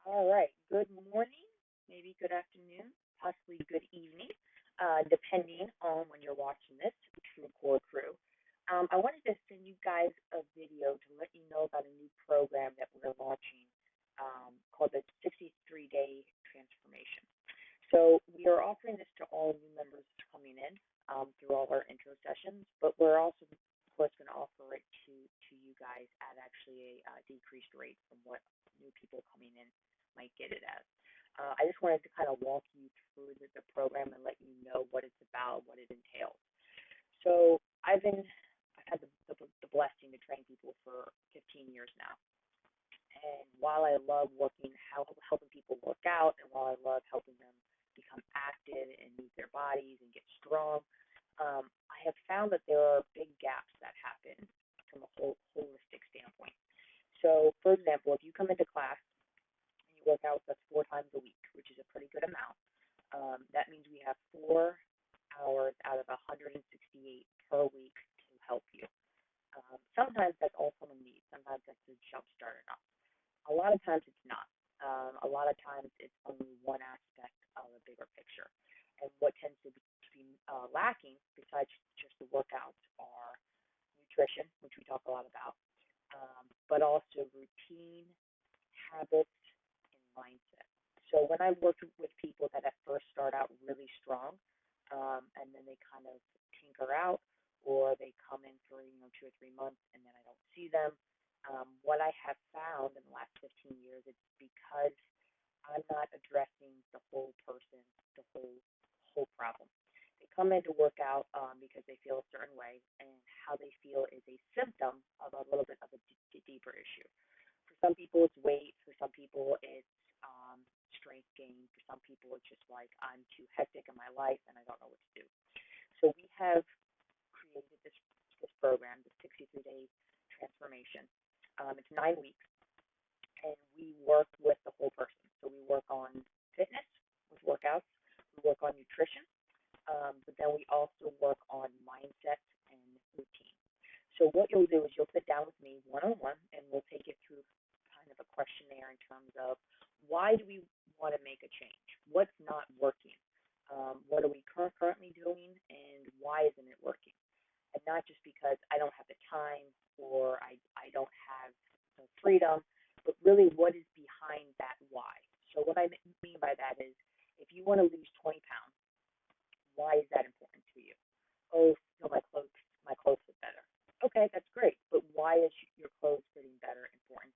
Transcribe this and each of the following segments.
All right. Good morning, maybe good afternoon, possibly good evening, depending on when you're watching this, True Core Crew. I wanted to send you guys a video to let you know about a new program that we're launching called the 63-Day Transformation. So we are offering this to all new members coming in through all our intro sessions, but we're also, of course, going to offer it to you guys at actually a decreased rate from what new people coming in might get it as. I just wanted to kind of walk you through the program and let you know what it's about, what it entails. So I've had the blessing to train people for 15 years now. And while I love helping people work out, and while I love helping them become active and move their bodies and get strong, I have found that there are big gaps that happen from a whole holistic standpoint. So, for example, if you come into class and you work out with us 4 times a week, which is a pretty good amount, that means we have 4 hours out of 168 per week to help you. Sometimes that's all someone needs. Sometimes that's a jump start enough. A lot of times it's not. A lot of times it's only one aspect of a bigger picture. And what tends to be lacking, besides just the workouts, are nutrition, which we talk a lot about, but also routine, habits, and mindset. So when I work with people that at first start out really strong, and then they kind of tinker out, or they come in for 2 or 3 months and then I don't see them, what I have found in the last 15 years, it's because I'm not addressing the whole person, the whole problem. They come in to work out because they feel a certain way, and how they feel is a symptom of a little bit of a deeper issue. For some people, it's weight. For some people, it's strength gain. For some people, it's just like I'm too hectic in my life and I don't know what to do. So we have created this program, the 63-day transformation. It's 9 weeks, and we work with the whole person. So we work on fitness with workouts. We work on nutrition, but then we also work on mindset and routine. So what you'll do is you'll sit down with me one on one, and we'll take it through kind of a questionnaire in terms of why do we want to make a change? What's not working? What are we currently doing, and why isn't it working? And not just because I don't have the time or I don't have the freedom, but really what is behind that why. So what I mean by that is if you want to lose 20 pounds, why is that important to you? Oh, so my clothes fit better. Okay, that's great, but why is your clothes fitting better important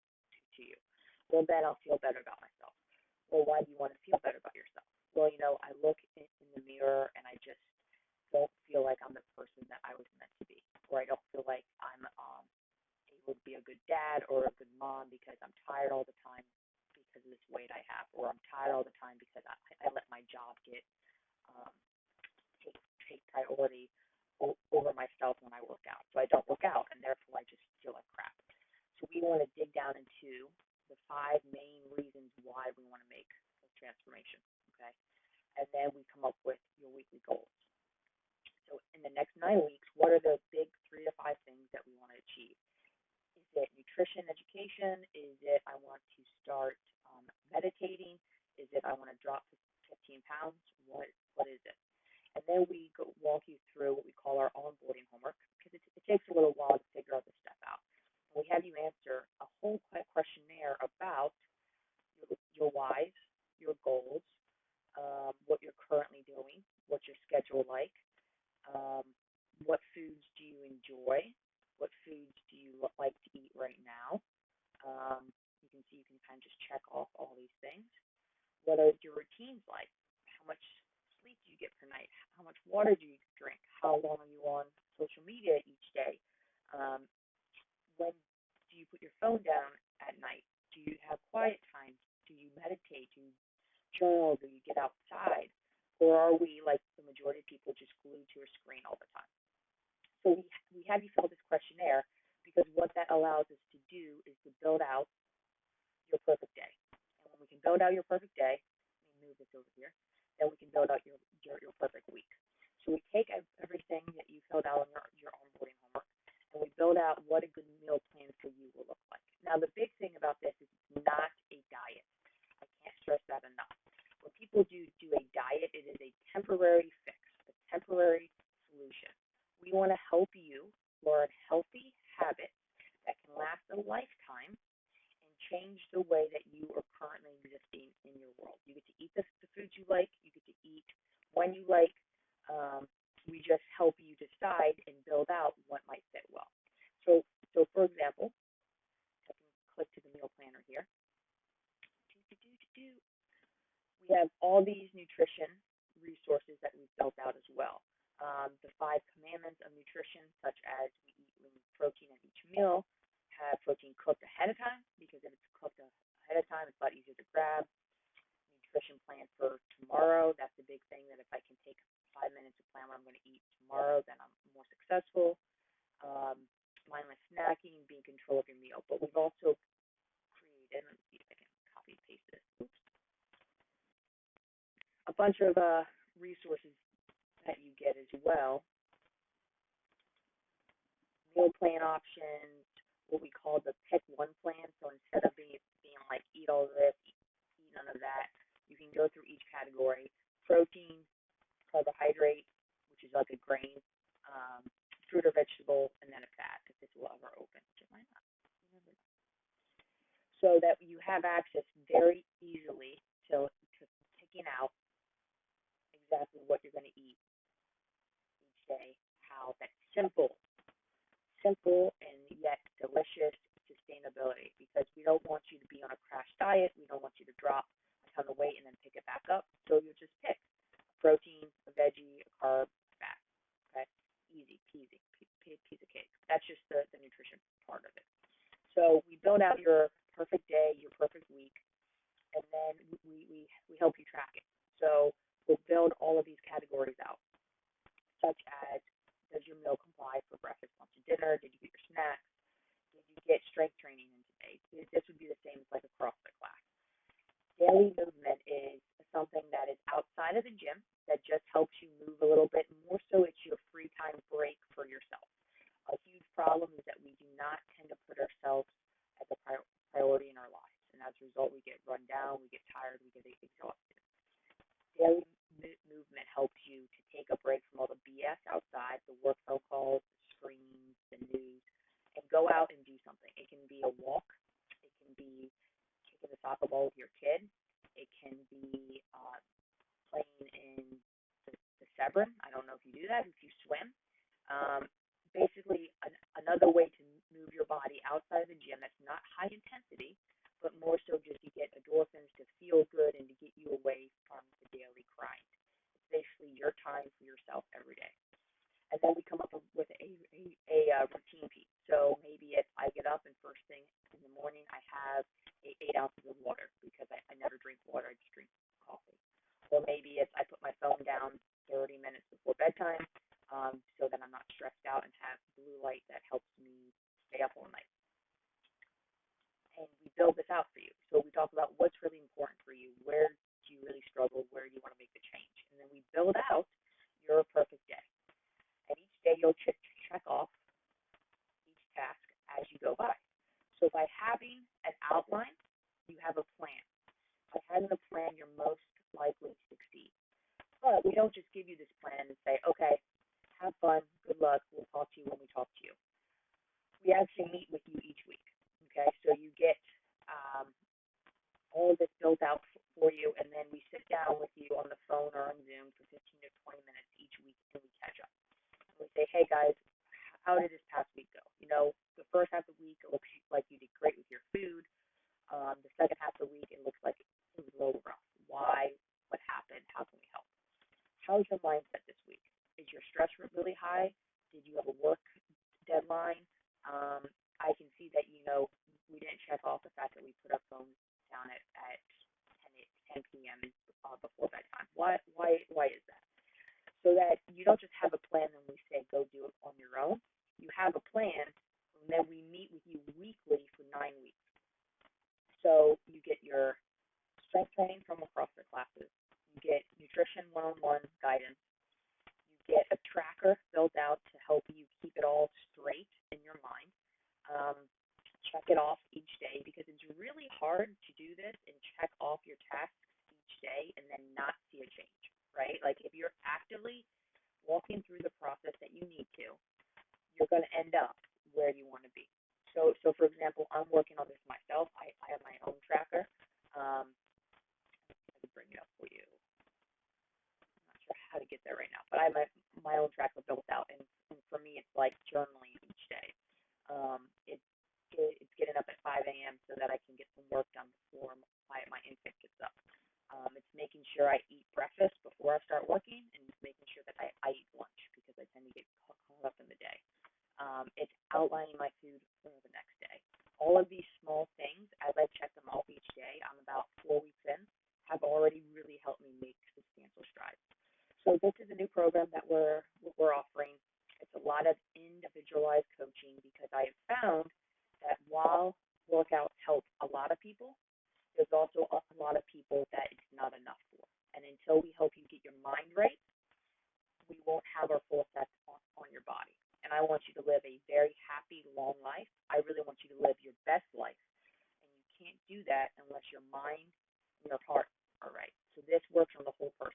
to you? Well, then I'll feel better about myself. Well, why do you want to feel better about yourself? Well, I look in the mirror and I just don't feel like I'm the person that I was meant to be, or I don't feel like I'm able to be a good dad or a good mom because I'm tired all the time because of this weight I have, or I'm tired all the time because I let my job get um, take priority over myself when I work out. So I don't work out, and therefore I just feel like crap. So we want to dig down into the 5 main reasons why we want to make a transformation. Okay, and then we come up with your weekly goals. So in the next 9 weeks, what are the big 3 to 5 things that we want to achieve? Is it nutrition education? Is it I want to start meditating? Is it I want to drop 15 pounds? What is it? And then we walk you through what we call our onboarding homework because it takes a little while to figure out this stuff out. And we have you answer a whole questionnaire about your whys, your goals, what you're currently doing, what's your schedule like, um, what foods do you enjoy, what foods do you like to eat right now. You can see you can kind of just check off all these things. What are your routines like? How much sleep do you get per night? How much water do you drink? How long are you on social media each day? Um, when do you put your phone down at night? Do you have quiet times? Do you meditate? Do you journal? Do you get outside? Or are we, like the majority of people, just glued to a screen all the time? So we have you fill this questionnaire because what that allows us to do is to build out your perfect day. And when we can build out your perfect day, let me move this over here, then we can build out your perfect week. So we take everything that you filled out on your onboarding homework and we build out what a good meal plan for you will look like. Now, the big thing about this is it's not a diet. I temporary fix, the temporary solution. We want to help you learn healthy habits that can last a lifetime and change the way that you are currently existing in your world. You get to eat the foods you like, you get to eat when you like. We just help you decide and build out what might fit well. So for example, I can click to the meal planner here. We have all these nutrition resources that we've built out as well. The 5 commandments of nutrition, such as we eat protein at each meal, have protein cooked ahead of time, because if it's cooked ahead of time, it's a lot easier to grab. Nutrition plan for tomorrow, that's a big thing, that if I can take 5 minutes to plan what I'm going to eat tomorrow, then I'm more successful. Mindless snacking, being in control of your meal. But we've also created, let's see if I can copy and paste this. Oops. A bunch of resources that you get as well. Meal plan options, what we call the pick one plan. So instead of being like eat all of this, eat none of that, you can go through each category. Protein, carbohydrate, which is like a grain, fruit or vegetable, and then a fat, if this will ever open, which it might not. You never know. So that you have access very easily to picking out exactly what you're going to eat each day, how that's simple and yet delicious sustainability, because we don't want you to be on a crash diet. We don't want you to drop a ton of weight and then pick it back up. So you just pick a protein, a veggie, a carb, fat. Okay, easy peasy, piece of cake. That's just the nutrition part of it. So we build out your perfect day, your perfect week, and then we help you track it. So we'll build all of these categories out, such as, does your meal comply for breakfast, lunch, and dinner? Did you get your snacks? Did you get strength training in today? This would be the same as like a CrossFit class. Daily movement is something that is outside of the gym that just helps you move a little bit more, so it's your free time break for yourself. A huge problem is that we do not tend to put ourselves as a priority in our lives, and as a result, we get run down, we get tired, we get exhausted. Daily movement helps you to take a break from all the BS outside, the work phone calls, the screens, the news, and go out and do something. It can be a walk. It can be kicking the soccer ball with your kid. It can be playing in the Severn. I don't know if you do that, if you swim. Basically, another way to move your body outside of the gym that's not high intensity, but more so just to get endorphins, to feel good, and to get you away from the daily grind. It's basically your time for yourself every day. And then we come up with a routine piece. So maybe if I get up and first thing in the morning, I have 8 ounces of water, because I never drink water, I just drink coffee. Or maybe if I put my phone down 30 minutes before bedtime, so that I'm not stressed out and have blue light that helps me stay up all night. And we build this out for you. So we talk about what's really important for you, where do you really struggle, where do you want to make the change, and then we build out your perfect day. And each day you'll check off each task as you go by. So by having an outline, you have a plan. By having a plan, you're most likely to succeed. But we don't just give you this plan and say, okay, have fun, good luck, we'll talk to you when we talk to you. We actually meet with you each week. Okay, so you get all of this built out for you, and then we sit down with you on the phone or on Zoom for 15 to 20 minutes each week, and we catch up. And we say, hey guys, how did this past week go? You know, the first half of the week, it looks like you did great with your food. The second half of the week, it looks like it was a little rough. Why? What happened? How can we help? How's your mindset this week? Is your stress really high? Did you have a work deadline? I can see that, we didn't check off the fact that we put our phones down at 10 p.m. Before bedtime. Why is that? So that you don't just have a plan and we say go do it on your own. You have a plan, and then we meet with you weekly for 9 weeks. So you get your strength training from across the classes. You get nutrition one-on-one guidance. You get a tracker built out to help you keep it all straight in your mind. Check it off each day, because it's really hard to do this and check off your tasks each day and then not see a change, right? Like if you're actively walking through the process that you need to, you're going to end up where you want to be. So for example, I'm working on this myself. I have my own tracker. I can bring it up for you. I'm not sure how to get there right now, but I have my own tracker built out, and for me, it's like journaling each day. It's getting up at 5 a.m. so that I can get some work done before my infant gets up. It's making sure I eat breakfast before I start working, and it's making sure that I eat lunch because I tend to get caught up in the day. It's outlining my food for the next day. All of these small things, as I check them off each day, I'm about 4 weeks in, have already really helped me make substantial strides. So this is a new program that we're offering. It's a lot of individualized coaching because I have found that while workouts help a lot of people, there's also a lot of people that it's not enough for. And until we help you get your mind right, we won't have our full effect on your body. And I want you to live a very happy, long life. I really want you to live your best life. And you can't do that unless your mind and your heart are right. So this works on the whole person.